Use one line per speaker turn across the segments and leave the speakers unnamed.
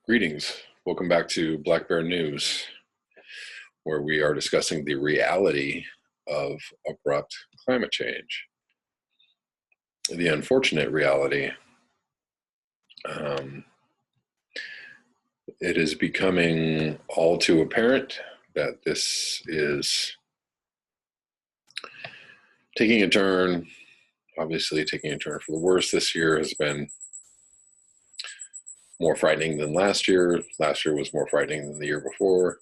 Greetings. Welcome back to Black Bear News, where we are discussing the reality of abrupt climate change. The unfortunate reality. It is becoming all too apparent that this is taking a turn, obviously taking a turn for the worse. This year has been more frightening than last year. Last year was more frightening than the year before.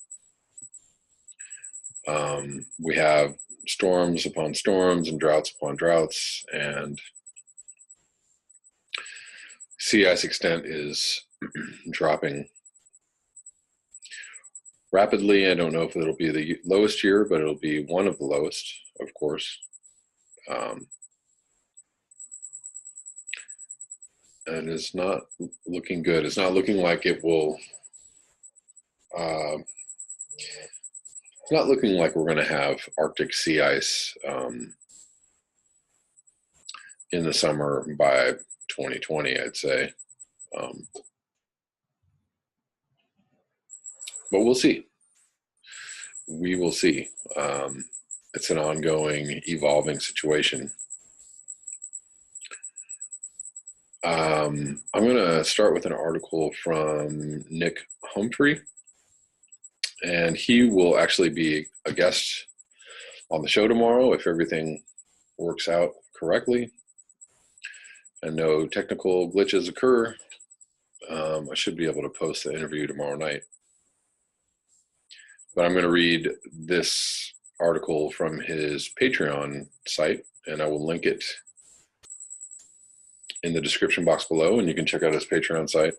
We have storms upon storms and droughts upon droughts, and sea ice extent is dropping rapidly. I don't know if it'll be the lowest year, but it'll be one of the lowest, of course. And it's not looking good. It's not looking like it will, it's not looking like we're going to have Arctic sea ice in the summer by 2020, I'd say. But we'll see. We will see. It's an ongoing, evolving situation. I'm going to start with an article from Nick Humphrey, and he will actually be a guest on the show tomorrow if everything works out correctly and no technical glitches occur. I should be able to post the interview tomorrow night. But I'm going to read this article from his Patreon site, and I will link it in the description box below, and you can check out his Patreon site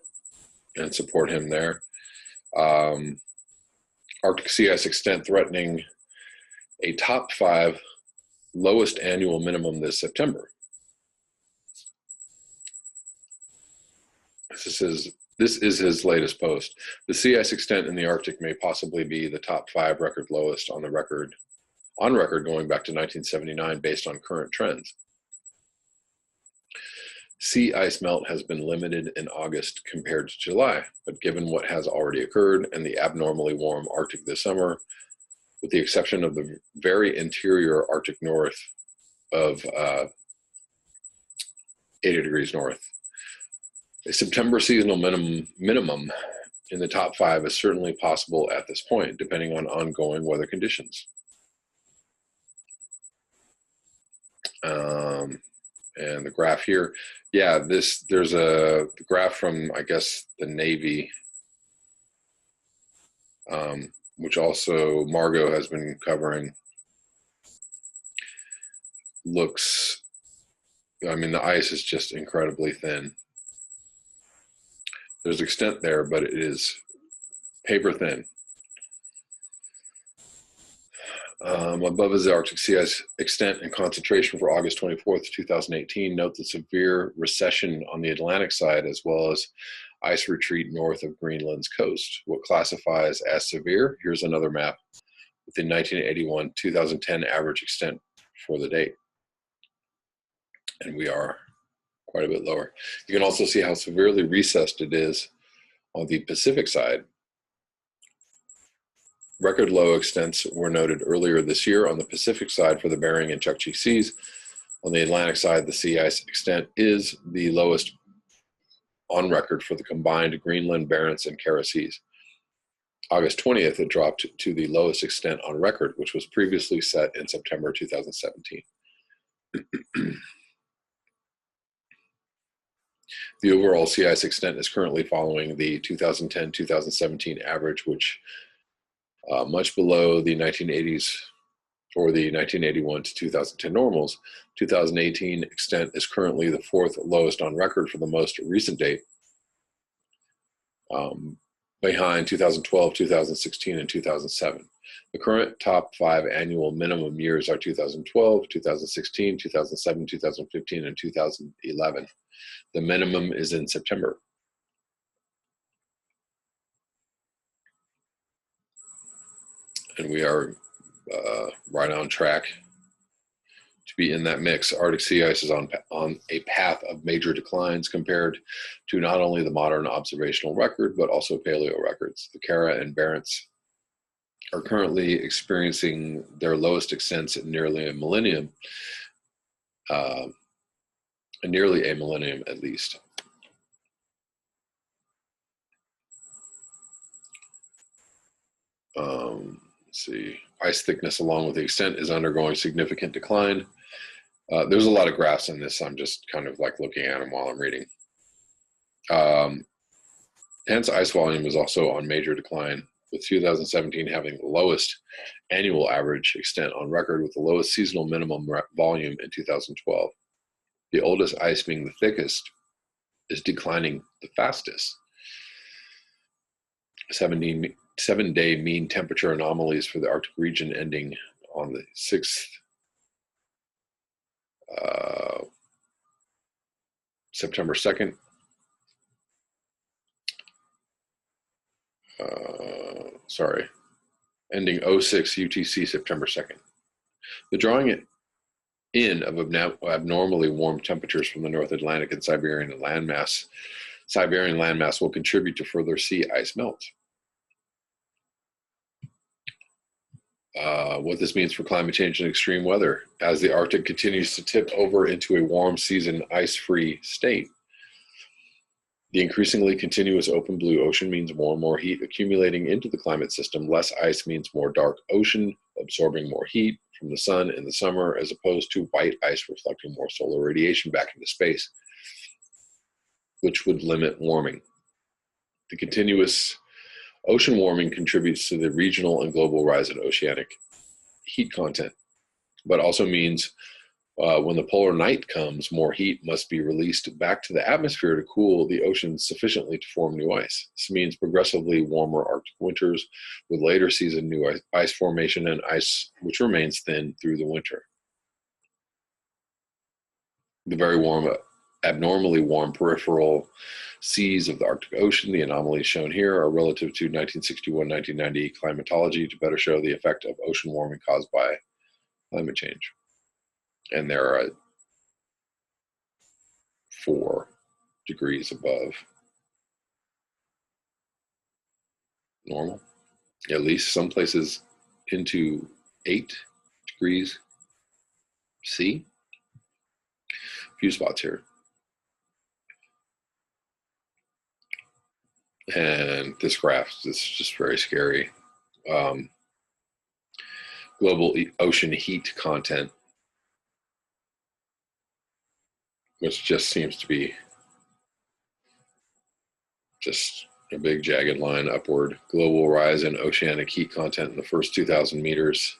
and support him there. Arctic sea ice extent threatening a top 5 lowest annual minimum this September. This is his latest post. The sea ice extent in the Arctic may possibly be the top 5 record lowest on record going back to 1979 based on current trends. Sea ice melt has been limited in August compared to July, but given what has already occurred and the abnormally warm Arctic this summer, with the exception of the very interior Arctic north of 80 degrees north, a September seasonal minimum in the top 5 is certainly possible at this point, depending on ongoing weather conditions. And the graph here, yeah, there's a graph from, I guess, the Navy, which also Margot has been covering. Looks, I mean, the ice is just incredibly thin. There's extent there, but it is paper thin. Above is the Arctic sea ice extent and concentration for August 24th, 2018. Note the severe recession on the Atlantic side, as well as ice retreat north of Greenland's coast. What classifies as severe? Here's another map with the 1981-2010 average extent for the date. And we are quite a bit lower. You can also see how severely recessed it is on the Pacific side. Record low extents were noted earlier this year on the Pacific side for the Bering and Chukchi Seas. On the Atlantic side, the sea ice extent is the lowest on record for the combined Greenland, Barents, and Kara Seas. August 20th, it dropped to the lowest extent on record, which was previously set in September 2017. The overall sea ice extent is currently following the 2010-2017 average, which much below the 1980s or the 1981 to 2010 normals. 2018 extent is currently the 4th lowest on record for the most recent date, behind 2012, 2016, and 2007. The current top 5 annual minimum years are 2012, 2016, 2007, 2015, and 2011. The minimum is in September. And we are right on track to be in that mix. Arctic sea ice is on a path of major declines compared to not only the modern observational record, but also paleo records. The Kara and Barents are currently experiencing their lowest extents in nearly a millennium at least. Let's see. Ice thickness along with the extent is undergoing significant decline. There's a lot of graphs in this. I'm just kind of like looking at them while I'm reading. Hence, ice volume is also on major decline, with 2017 having the lowest annual average extent on record, with the lowest seasonal minimum volume in 2012. The oldest ice being the thickest is declining the fastest. 7-day mean temperature anomalies for the Arctic region ending on the 6th September 2nd. Ending 06 UTC September 2nd. The drawing in of abnormally warm temperatures from the North Atlantic and Siberian landmass will contribute to further sea ice melt. What this means for climate change and extreme weather as the Arctic continues to tip over into a warm season ice-free state. The increasingly continuous open blue ocean means more and more heat accumulating into the climate system. Less ice means more dark ocean, absorbing more heat from the sun in the summer, as opposed to white ice reflecting more solar radiation back into space, which would limit warming. The continuous ocean warming contributes to the regional and global rise in oceanic heat content, but also means when the polar night comes, more heat must be released back to the atmosphere to cool the oceans sufficiently to form new ice. This means progressively warmer Arctic winters with later season new ice formation and ice which remains thin through the winter. The very warm, abnormally warm peripheral seas of the Arctic Ocean, the anomalies shown here, are relative to 1961-1990 climatology to better show the effect of ocean warming caused by climate change. And there are 4 degrees above normal, at least some places into 8 degrees C. A few spots here. And this graph is just very scary. Global ocean heat content, which just seems to be just a big jagged line upward. Global rise in oceanic heat content in the first 2,000 meters,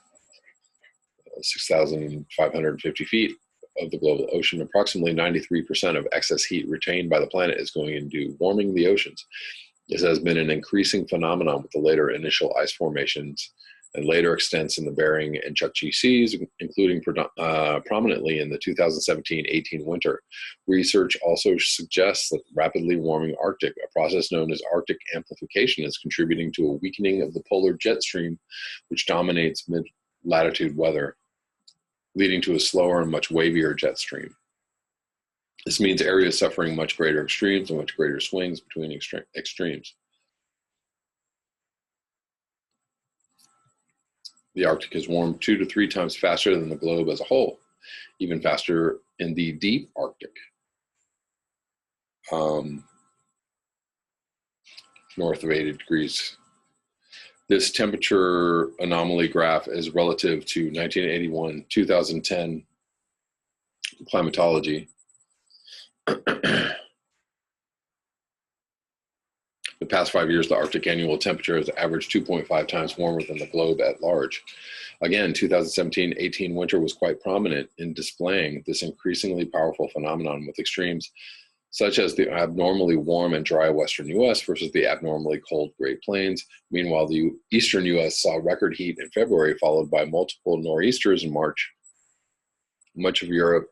6,550 feet of the global ocean. Approximately 93% of excess heat retained by the planet is going into warming the oceans. This has been an increasing phenomenon with the later initial ice formations and later extents in the Bering and Chukchi Seas, including prominently in the 2017-18 winter. Research also suggests that rapidly warming Arctic, a process known as Arctic amplification, is contributing to a weakening of the polar jet stream, which dominates mid-latitude weather, leading to a slower and much wavier jet stream. This means areas suffering much greater extremes and much greater swings between extremes. The Arctic has warmed 2 to 3 times faster than the globe as a whole, even faster in the deep Arctic. North of 80 degrees. This temperature anomaly graph is relative to 1981-2010 climatology. The past 5 years, the Arctic annual temperature has averaged 2.5 times warmer than the globe at large. Again, 2017-18 winter was quite prominent in displaying this increasingly powerful phenomenon, with extremes such as the abnormally warm and dry western U.S. versus the abnormally cold Great Plains. Meanwhile, the eastern U.S. saw record heat in February, followed by multiple nor'easters in March. Much of Europe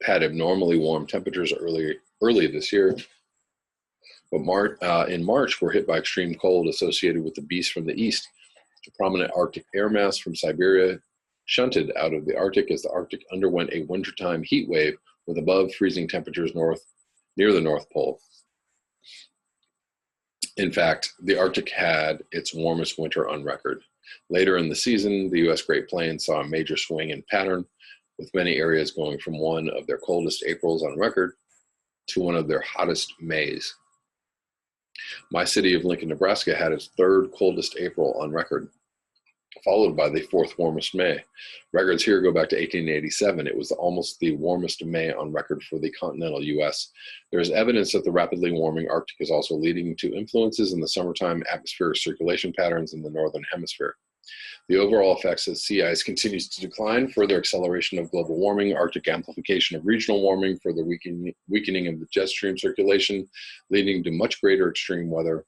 had abnormally warm temperatures early this year, but in March were hit by extreme cold associated with the beast from the east. A prominent Arctic air mass from Siberia shunted out of the Arctic as the Arctic underwent a wintertime heat wave with above freezing temperatures near the North Pole. In fact, the Arctic had its warmest winter on record. Later in the season, the U.S. Great Plains saw a major swing in pattern, with many areas going from one of their coldest Aprils on record to one of their hottest Mays. My city of Lincoln, Nebraska had its third coldest April on record, followed by the fourth warmest May. Records here go back to 1887. It was almost the warmest May on record for the continental U.S. There is evidence that the rapidly warming Arctic is also leading to influences in the summertime atmospheric circulation patterns in the northern hemisphere. The overall effects as sea ice continues to decline, further acceleration of global warming, Arctic amplification of regional warming, further weakening of the jet stream circulation, leading to much greater extreme weather,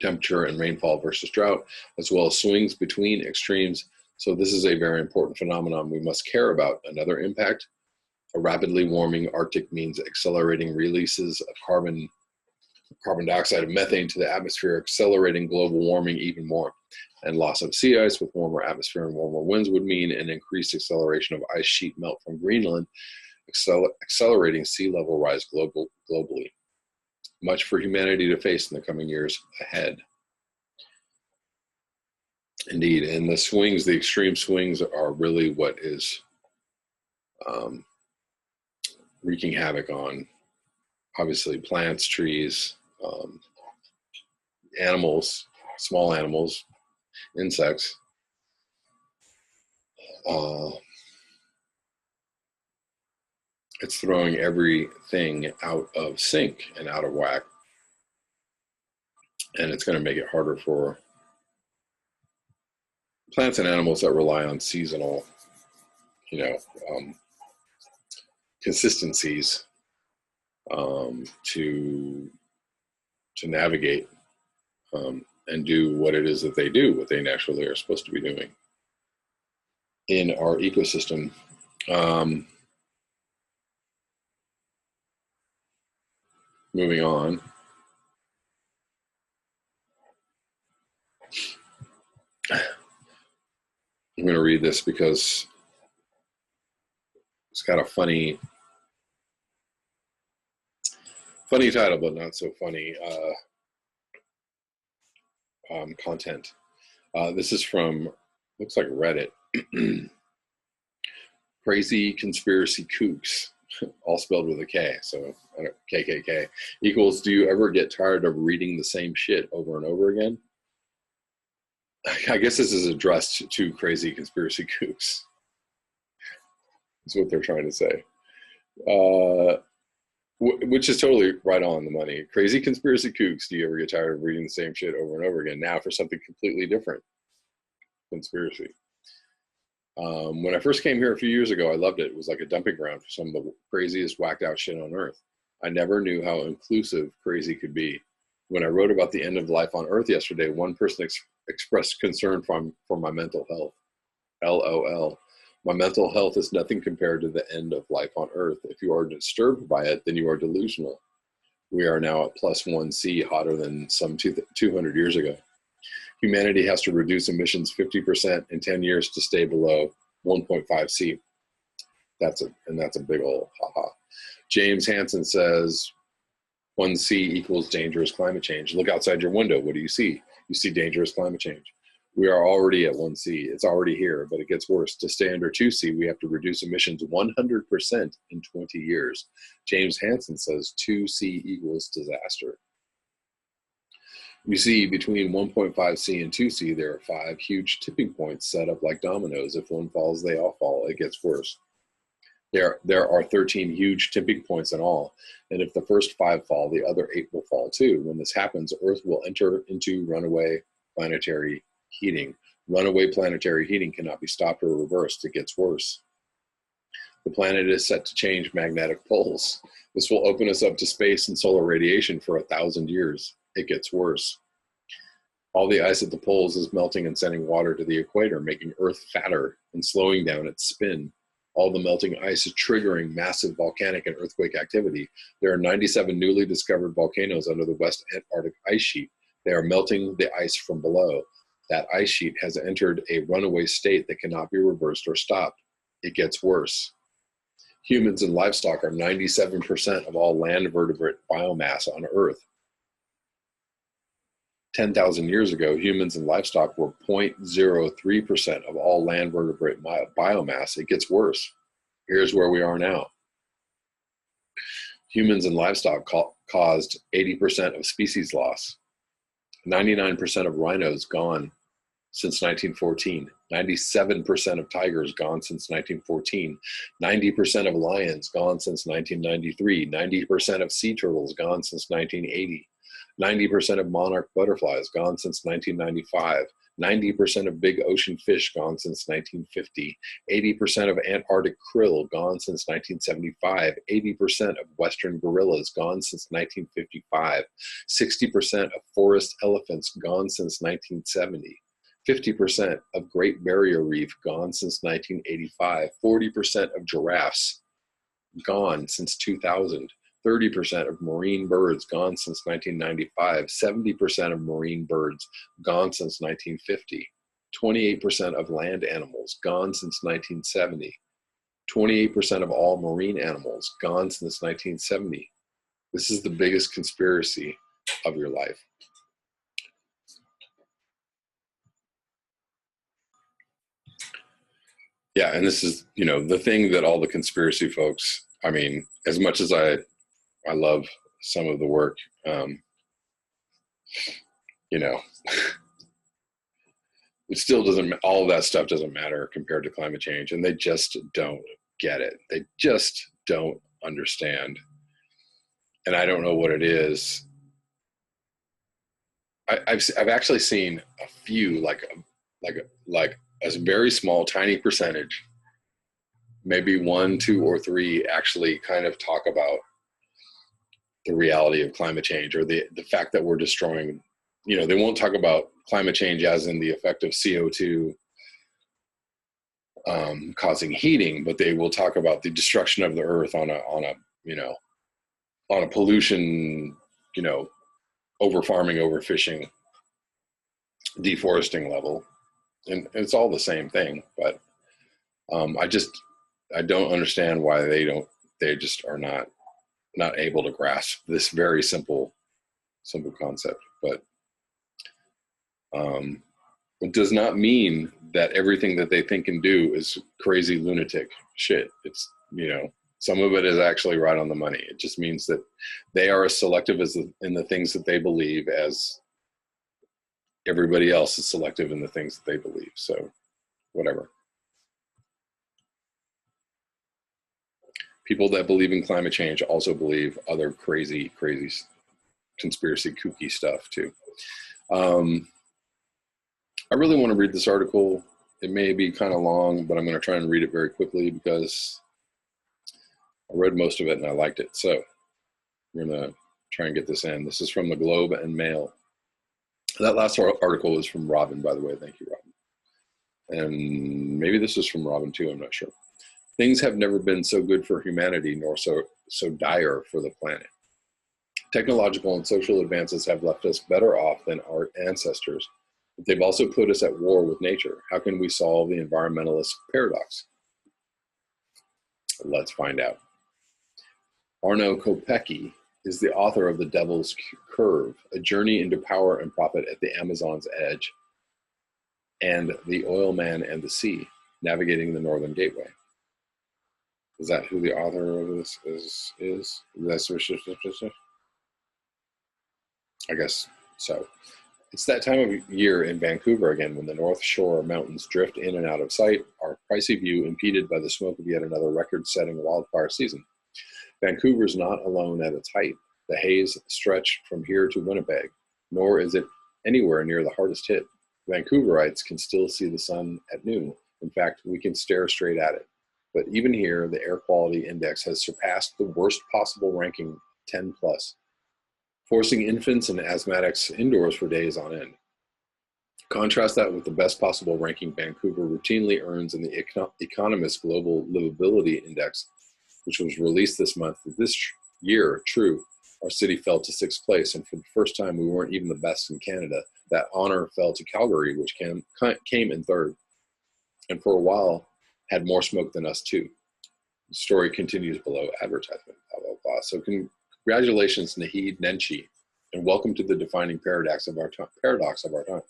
temperature and rainfall versus drought, as well as swings between extremes. So this is a very important phenomenon we must care about. Another impact, a rapidly warming Arctic means accelerating releases of carbon dioxide and methane to the atmosphere, accelerating global warming even more. And loss of sea ice with warmer atmosphere and warmer winds would mean an increased acceleration of ice sheet melt from Greenland, accelerating sea level rise globally. Much for humanity to face in the coming years ahead. Indeed, and the swings, the extreme swings, are really what is wreaking havoc on, obviously, plants, trees, animals, small animals, insects. It's throwing everything out of sync and out of whack. And it's going to make it harder for plants and animals that rely on seasonal, consistencies to navigate and do what it is that they do, what they naturally are supposed to be doing in our ecosystem. Moving on. I'm going to read this because it's got a funny title, but not so funny content. This is from, looks like Reddit. Krazy Konspiracy Kooks, all spelled with a K, so KKK, equals, do you ever get tired of reading the same shit over and over again? I guess this is addressed to Krazy Konspiracy Kooks. That's what they're trying to say. Which is totally right on the money. Krazy Konspiracy Kooks, do you ever get tired of reading the same shit over and over again? Now for something completely different. Conspiracy. When I first came here a few years ago, I loved it. It was like a dumping ground for some of the craziest whacked out shit on earth. I never knew how inclusive crazy could be. When I wrote about the end of life on earth yesterday, one person expressed concern for my mental health. LOL. My mental health is nothing compared to the end of life on earth. If you are disturbed by it, then you are delusional. We are now at +1C, hotter than some 200 years ago. Humanity has to reduce emissions 50% in 10 years to stay below 1.5C. That's a big ol' haha. James Hansen says 1C equals dangerous climate change. Look outside your window. What do you see? You see dangerous climate change. We are already at 1C. It's already here, but it gets worse. To stay under 2C, we have to reduce emissions 100% in 20 years. James Hansen says 2C equals disaster. You see, between 1.5C and 2C, there are 5 huge tipping points set up like dominoes. If one falls, they all fall. It gets worse. There are 13 huge tipping points in all, and if the first 5 fall, the other 8 will fall too. When this happens, Earth will enter into runaway planetary heating. Runaway planetary heating cannot be stopped or reversed. It gets worse. The planet is set to change magnetic poles. This will open us up to space and solar radiation for 1,000 years. It gets worse. All the ice at the poles is melting and sending water to the equator, making Earth fatter and slowing down its spin. All the melting ice is triggering massive volcanic and earthquake activity. There are 97 newly discovered volcanoes under the West Antarctic ice sheet. They are melting the ice from below. That ice sheet has entered a runaway state that cannot be reversed or stopped. It gets worse. Humans and livestock are 97% of all land vertebrate biomass on Earth. 10,000 years ago, humans and livestock were 0.03% of all land vertebrate biomass. It gets worse. Here's where we are now. Humans and livestock caused 80% of species loss. 99% of rhinos gone since 1914. 97% of tigers gone since 1914. 90% of lions gone since 1993. 90% of sea turtles gone since 1980. 90% of monarch butterflies gone since 1995. 90% of big ocean fish gone since 1950. 80% of Antarctic krill gone since 1975. 80% of western gorillas gone since 1955. 60% of forest elephants gone since 1970. 50% of Great Barrier Reef gone since 1985. 40% of giraffes gone since 2000. 30% of marine birds gone since 1995. 70% of marine birds gone since 1950. 28% of land animals gone since 1970. 28% of all marine animals gone since 1970. This is the biggest conspiracy of your life. Yeah, and this is, the thing that all the conspiracy folks, I mean, as much as I love some of the work, it still doesn't, all of that stuff doesn't matter compared to climate change, and they just don't get it. They just don't understand. And I don't know what it is. I've actually seen a few, like a very small, tiny percentage, maybe 1, 2, or 3 actually kind of talk about the reality of climate change, or the fact that we're destroying, they won't talk about climate change as in the effect of CO2 causing heating, but they will talk about the destruction of the earth on a pollution, over farming, overfishing, deforesting level. And it's all the same thing, but I don't understand why they just are not able to grasp this very simple concept. But it does not mean that everything that they think and do is crazy lunatic shit. It's, some of it is actually right on the money. It just means that they are as selective in the things that they believe as everybody else is selective in the things that they believe. So whatever. People that believe in climate change also believe other crazy conspiracy kooky stuff too. I really want to read this article. It may be kind of long, but I'm going to try and read it very quickly because I read most of it and I liked it. So we're going to try and get this in. This is from the Globe and Mail. That last article was from Robin, by the way. Thank you, Robin. And maybe this is from Robin too. I'm not sure. Things have never been so good for humanity, nor so dire for the planet. Technological and social advances have left us better off than our ancestors, but they've also put us at war with nature. How can we solve the environmentalist paradox? Let's find out. Arno Kopecky is the author of The Devil's Curve, A Journey into Power and Profit at the Amazon's Edge, and The Oil Man and the Sea, Navigating the Northern Gateway. Is that who the author of this is? I guess so. It's that time of year in Vancouver again when the North Shore mountains drift in and out of sight, our pricey view impeded by the smoke of yet another record-setting wildfire season. Vancouver's not alone at its height. The haze stretched from here to Winnipeg, nor is it anywhere near the hardest hit. Vancouverites can still see the sun at noon. In fact, we can stare straight at it. But even here, the air quality index has surpassed the worst possible ranking, 10+, forcing infants and asthmatics indoors for days on end. Contrast that with the best possible ranking Vancouver routinely earns in the Economist Global Livability Index, which was released this month. This year, true, Our city fell to 6th place, and for the first time, we weren't even the best in Canada. That honor fell to Calgary, which came in 3rd, and for a while had more smoke than us too. The story continues below advertisement, blah, blah, blah. So congratulations, Nahid Nenshi, and welcome to the defining paradox of our time.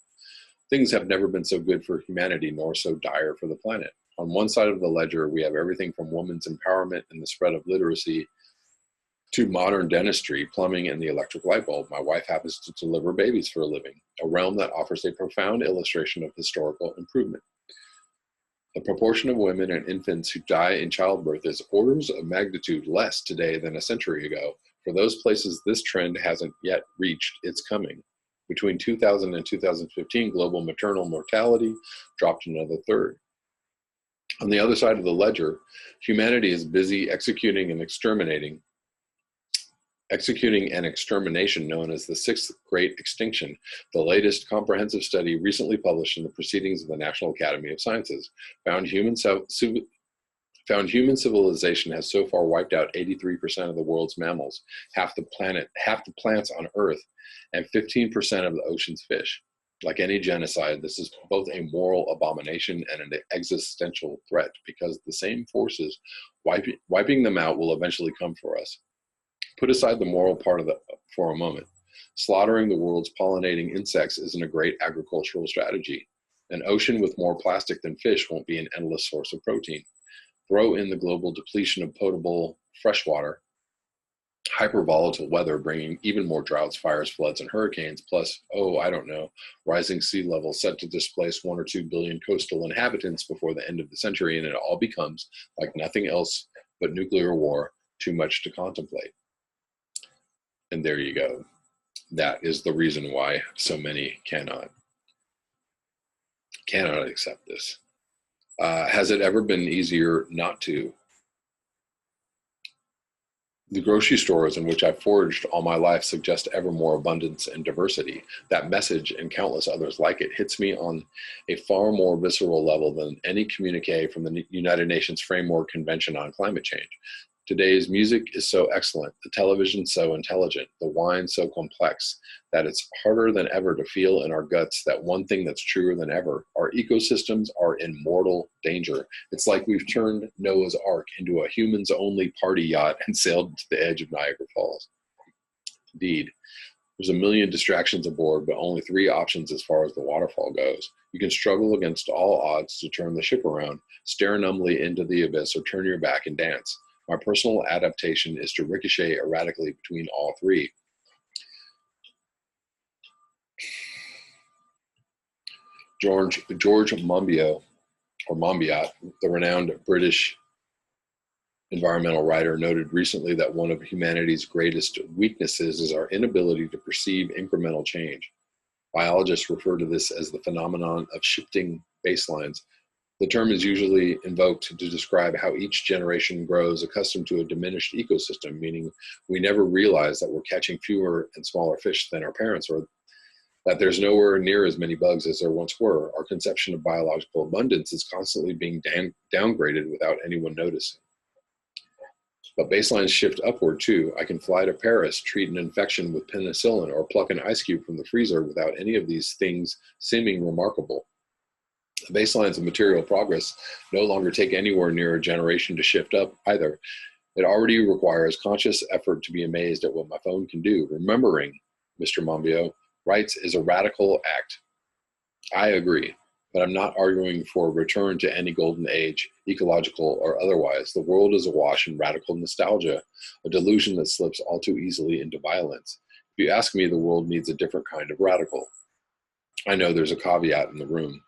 Things have never been so good for humanity, nor so dire for the planet. On one side of the ledger, we have everything from women's empowerment and the spread of literacy to modern dentistry, plumbing, and the electric light bulb. My wife happens to deliver babies for a living, a realm that offers a profound illustration of historical improvement. The proportion of women and infants who die in childbirth is orders of magnitude less today than a century ago. For those places this trend hasn't yet reached, it's coming. Between 2000 and 2015, global maternal mortality dropped another 1/3. On the other side of the ledger, humanity is busy executing an extermination known as the 6th Great Extinction. The latest comprehensive study recently published in the Proceedings of the National Academy of Sciences found human civilization has so far wiped out 83% of the world's mammals, half the plants on Earth, and 15% of the ocean's fish. Like any genocide, this is both a moral abomination and an existential threat, because the same forces wiping them out will eventually come for us. Put aside the moral part for a moment. Slaughtering the world's pollinating insects isn't a great agricultural strategy. An ocean with more plastic than fish won't be an endless source of protein. Throw in the global depletion of potable freshwater, hypervolatile weather bringing even more droughts, fires, floods, and hurricanes, plus, rising sea levels set to displace 1 or 2 billion coastal inhabitants before the end of the century, and it all becomes, like nothing else but nuclear war, too much to contemplate. And there you go. That is the reason why so many cannot accept this. Has it ever been easier not to? The grocery stores in which I've foraged all my life suggest ever more abundance and diversity. That message, and countless others like it, hits me on a far more visceral level than any communique from the United Nations Framework Convention on Climate Change. Today's music is so excellent, the television so intelligent, the wine so complex, that it's harder than ever to feel in our guts that one thing that's truer than ever: our ecosystems are in mortal danger. It's like we've turned Noah's Ark into a humans-only party yacht and sailed to the edge of Niagara Falls. Indeed, there's a million distractions aboard, but only 3 options as far as the waterfall goes. You can struggle against all odds to turn the ship around, stare numbly into the abyss, or turn your back and dance. My personal adaptation is to ricochet erratically between all 3. George Monbiot, the renowned British environmental writer, noted recently that one of humanity's greatest weaknesses is our inability to perceive incremental change. Biologists refer to this as the phenomenon of shifting baselines. The term is usually invoked to describe how each generation grows accustomed to a diminished ecosystem, meaning we never realize that we're catching fewer and smaller fish than our parents, or that there's nowhere near as many bugs as there once were. Our conception of biological abundance is constantly being downgraded without anyone noticing. But baselines shift upward too. I can fly to Paris, treat an infection with penicillin, or pluck an ice cube from the freezer without any of these things seeming remarkable. The baselines of material progress no longer take anywhere near a generation to shift up either. It already requires conscious effort to be amazed at what my phone can do. Remembering, Mr. Monbiot writes, is a radical act. I agree, but I'm not arguing for a return to any golden age, ecological or otherwise. The world is awash in radical nostalgia, a delusion that slips all too easily into violence. If you ask me, the world needs a different kind of radical. I know there's a caveat in the room.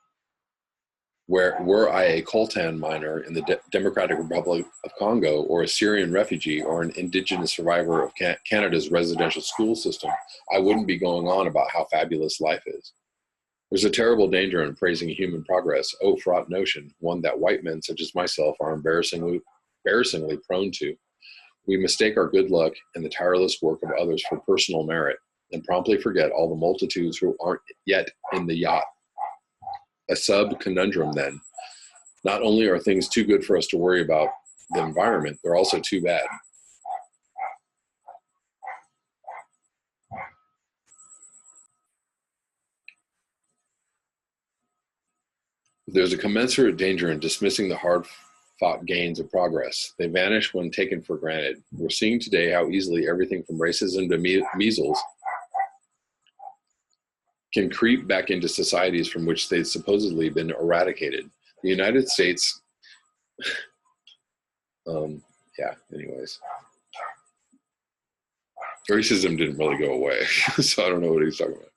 Were I a coltan miner in the Democratic Republic of Congo, or a Syrian refugee, or an indigenous survivor of Canada's residential school system, I wouldn't be going on about how fabulous life is. There's a terrible danger in praising human progress, fraught notion, one that white men such as myself are embarrassingly prone to. We mistake our good luck and the tireless work of others for personal merit, and promptly forget all the multitudes who aren't yet in the yacht. A sub-conundrum then. Not only are things too good for us to worry about the environment, they're also too bad. There's a commensurate danger in dismissing the hard-fought gains of progress. They vanish when taken for granted. We're seeing today how easily everything from racism to measles can creep back into societies from which they've supposedly been eradicated. The United States, anyways. Racism didn't really go away, so I don't know what he's talking about.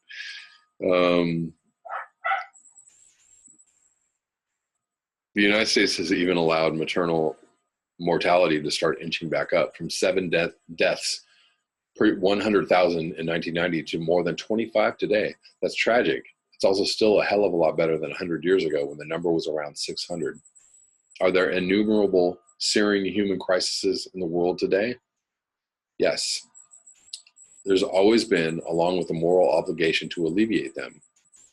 The United States has even allowed maternal mortality to start inching back up from 7 deaths per 100,000 in 1990 to more than 25 today. That's tragic. It's also still a hell of a lot better than 100 years ago when the number was around 600. Are there innumerable searing human crises in the world today? Yes. There's always been, along with a moral obligation to alleviate them.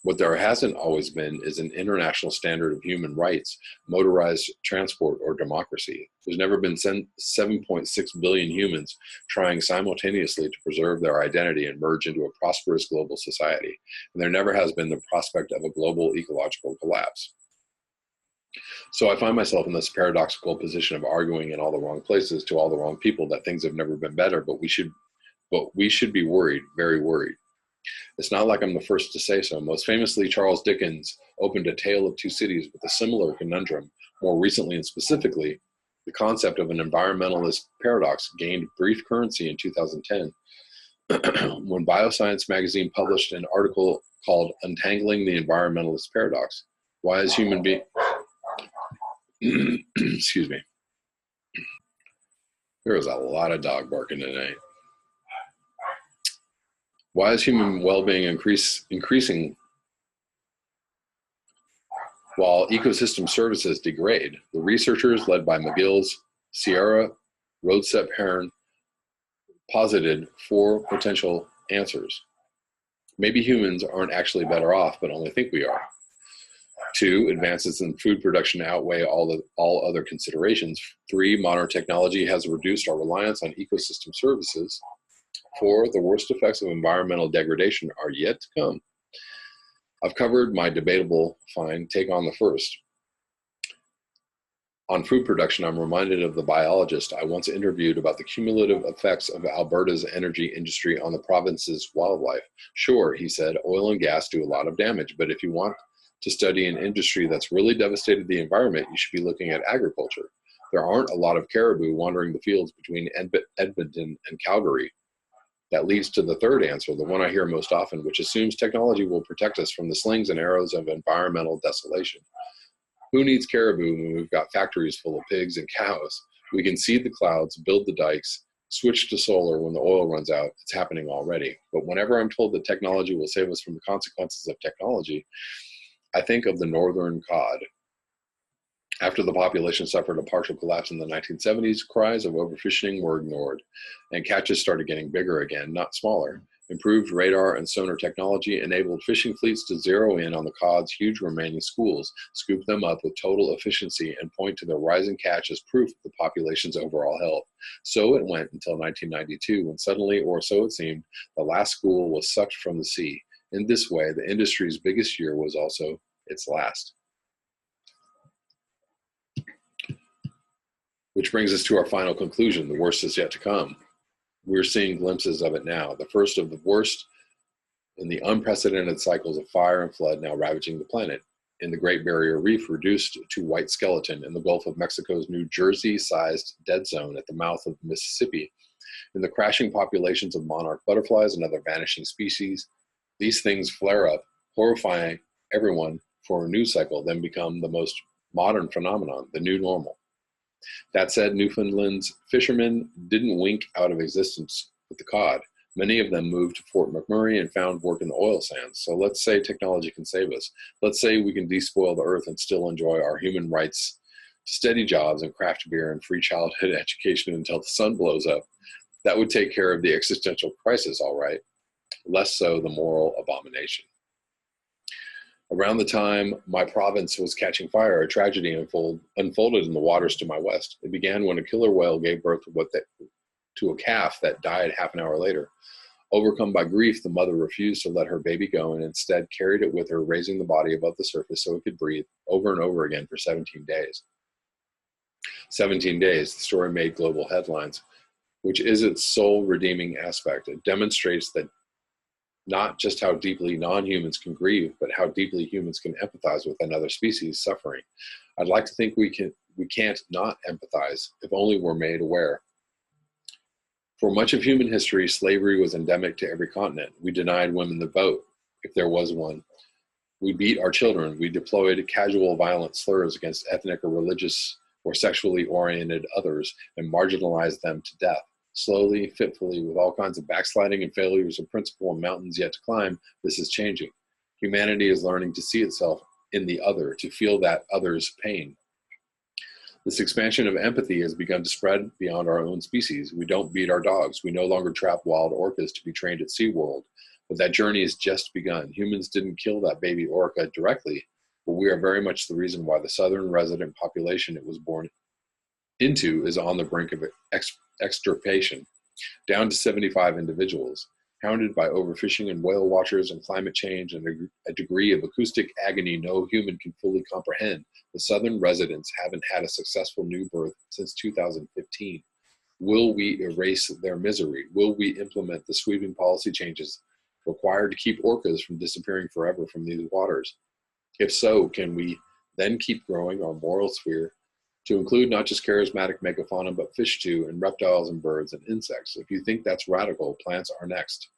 What there hasn't always been is an international standard of human rights, motorized transport, or democracy. There's never been 7.6 billion humans trying simultaneously to preserve their identity and merge into a prosperous global society. And there never has been the prospect of a global ecological collapse. So I find myself in this paradoxical position of arguing in all the wrong places to all the wrong people that things have never been better, but we should be worried, very worried. It's not like I'm the first to say so. Most famously, Charles Dickens opened A Tale of Two Cities with a similar conundrum. More recently and specifically, the concept of an environmentalist paradox gained brief currency in 2010 when Bioscience magazine published an article called Untangling the Environmentalist Paradox. Why is human being... Excuse me. There is a lot of dog barking tonight. Why is human well-being increasing while ecosystem services degrade? The researchers led by McGill's Sierra Roadsep Heron posited 4 potential answers. Maybe humans aren't actually better off, but only think we are. 2, advances in food production outweigh all other considerations. 3, modern technology has reduced our reliance on ecosystem services. 4, the worst effects of environmental degradation are yet to come. I've covered my debatable take on the first. On food production, I'm reminded of the biologist I once interviewed about the cumulative effects of Alberta's energy industry on the province's wildlife. Sure, he said, oil and gas do a lot of damage, but if you want to study an industry that's really devastated the environment, you should be looking at agriculture. There aren't a lot of caribou wandering the fields between Edmonton and Calgary. That leads to the third answer, the one I hear most often, which assumes technology will protect us from the slings and arrows of environmental desolation. Who needs caribou when we've got factories full of pigs and cows? We can seed the clouds, build the dikes, switch to solar when the oil runs out. It's happening already. But whenever I'm told that technology will save us from the consequences of technology, I think of the northern cod. After the population suffered a partial collapse in the 1970s, cries of overfishing were ignored, and catches started getting bigger again, not smaller. Improved radar and sonar technology enabled fishing fleets to zero in on the cod's huge remaining schools, scoop them up with total efficiency, and point to their rising catch as proof of the population's overall health. So it went until 1992, when suddenly, or so it seemed, the last school was sucked from the sea. In this way, the industry's biggest year was also its last. Which brings us to our final conclusion. The worst is yet to come. We're seeing glimpses of it now. The first of the worst in the unprecedented cycles of fire and flood now ravaging the planet. In the Great Barrier Reef reduced to white skeleton, in the Gulf of Mexico's New Jersey-sized dead zone at the mouth of the Mississippi, in the crashing populations of monarch butterflies and other vanishing species. These things flare up, horrifying everyone for a news cycle, then become the most modern phenomenon, the new normal. That said, Newfoundland's fishermen didn't wink out of existence with the cod. Many of them moved to Fort McMurray and found work in the oil sands. So let's say technology can save us. Let's say we can despoil the earth and still enjoy our human rights to steady jobs and craft beer and free childhood education until the sun blows up. That would take care of the existential crisis, all right. Less so the moral abomination. Around the time my province was catching fire, a tragedy unfolded in the waters to my west. It began when a killer whale gave birth to a calf that died half an hour later. Overcome by grief, the mother refused to let her baby go and instead carried it with her, raising the body above the surface so it could breathe over and over again for 17 days. 17 days, the story made global headlines, which is its sole redeeming aspect. It demonstrates that not just how deeply non-humans can grieve, but how deeply humans can empathize with another species suffering. I'd like to think we can't not empathize if only we're made aware. For much of human history, slavery was endemic to every continent. We denied women the vote, if there was one. We beat our children. We deployed casual violent slurs against ethnic or religious or sexually oriented others and marginalized them to death. Slowly, fitfully, with all kinds of backsliding and failures of principle and mountains yet to climb, this is changing. Humanity is learning to see itself in the other, to feel that other's pain. This expansion of empathy has begun to spread beyond our own species. We don't beat our dogs. We no longer trap wild orcas to be trained at SeaWorld. But that journey has just begun. Humans didn't kill that baby orca directly, but we are very much the reason why the southern resident population it was born into is on the brink of extirpation, down to 75 individuals. Hounded by overfishing and whale watchers and climate change and a degree of acoustic agony no human can fully comprehend, the southern residents haven't had a successful new birth since 2015. Will we erase their misery? Will we implement the sweeping policy changes required to keep orcas from disappearing forever from these waters? If so, can we then keep growing our moral sphere to include not just charismatic megafauna, but fish too, and reptiles and birds and insects? If you think that's radical, plants are next.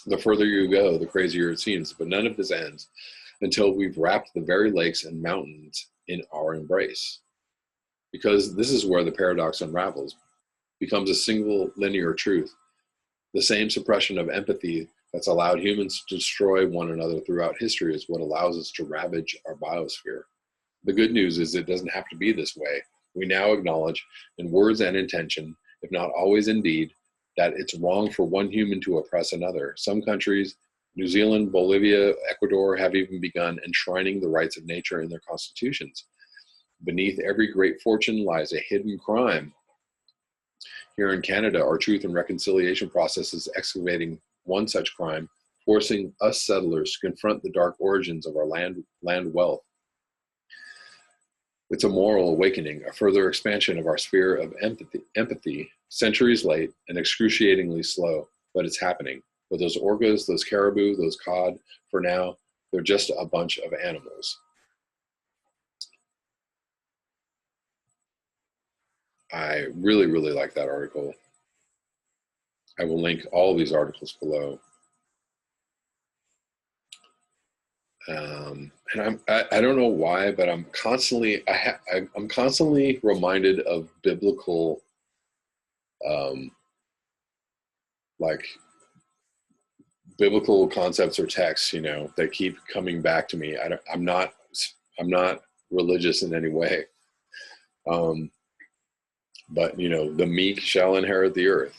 The further you go, the crazier it seems, but none of this ends until we've wrapped the very lakes and mountains in our embrace. Because this is where the paradox unravels, becomes a single linear truth. The same suppression of empathy that's allowed humans to destroy one another throughout history is what allows us to ravage our biosphere. The good news is it doesn't have to be this way. We now acknowledge in words and intention, if not always in deed, that it's wrong for one human to oppress another. Some countries, New Zealand, Bolivia, Ecuador, have even begun enshrining the rights of nature in their constitutions. Beneath every great fortune lies a hidden crime. Here in Canada, our Truth and Reconciliation process is excavating one such crime, forcing us settlers to confront the dark origins of our land wealth. It's a moral awakening, a further expansion of our sphere of empathy, centuries late and excruciatingly slow, but it's happening. But those orcas, those caribou, those cod, for now, they're just a bunch of animals. I really, really like that article. I will link all these articles below. And I don't know why, but I'm constantly reminded of biblical, like biblical concepts or texts, you know, that keep coming back to me. I'm not religious in any way, but you know, the meek shall inherit the earth,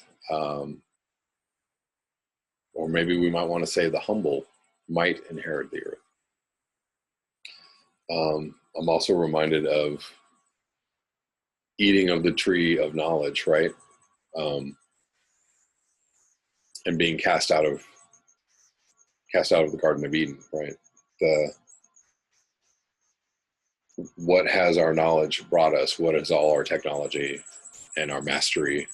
or maybe we might want to say the humble might inherit the earth. I'm also reminded of eating of the tree of knowledge, right? And being cast out of the Garden of Eden, right? What has our knowledge brought us? What has all our technology and our mastery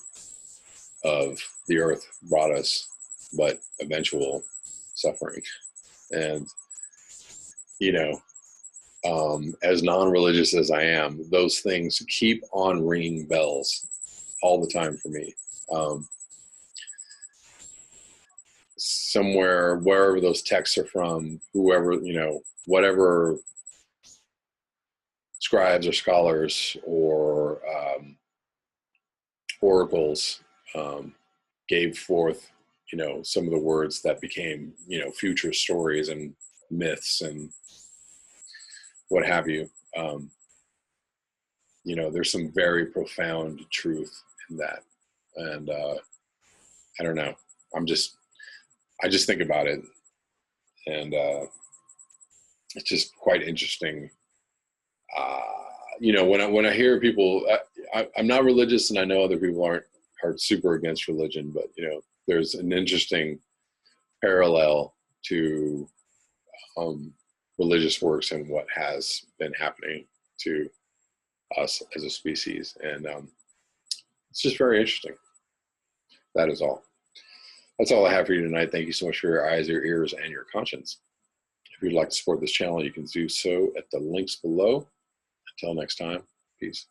of the earth brought us, but eventual suffering? And, you know, as non-religious as I am, those things keep on ringing bells all the time for me. Somewhere, wherever those texts are from, whoever, you know, whatever scribes or scholars or oracles gave forth, you know, some of the words that became, you know, future stories and myths and what have you. You know, there's some very profound truth in that. And I don't know, I just think about it, and it's just quite interesting. You know, when I hear people, I'm not religious, and I know other people aren't super against religion, but you know, there's an interesting parallel to religious works and what has been happening to us as a species. And it's just very interesting. That is all. That's all I have for you tonight. Thank you so much for your eyes, your ears, and your conscience. If you'd like to support this channel, you can do so at the links below. Until next time, peace.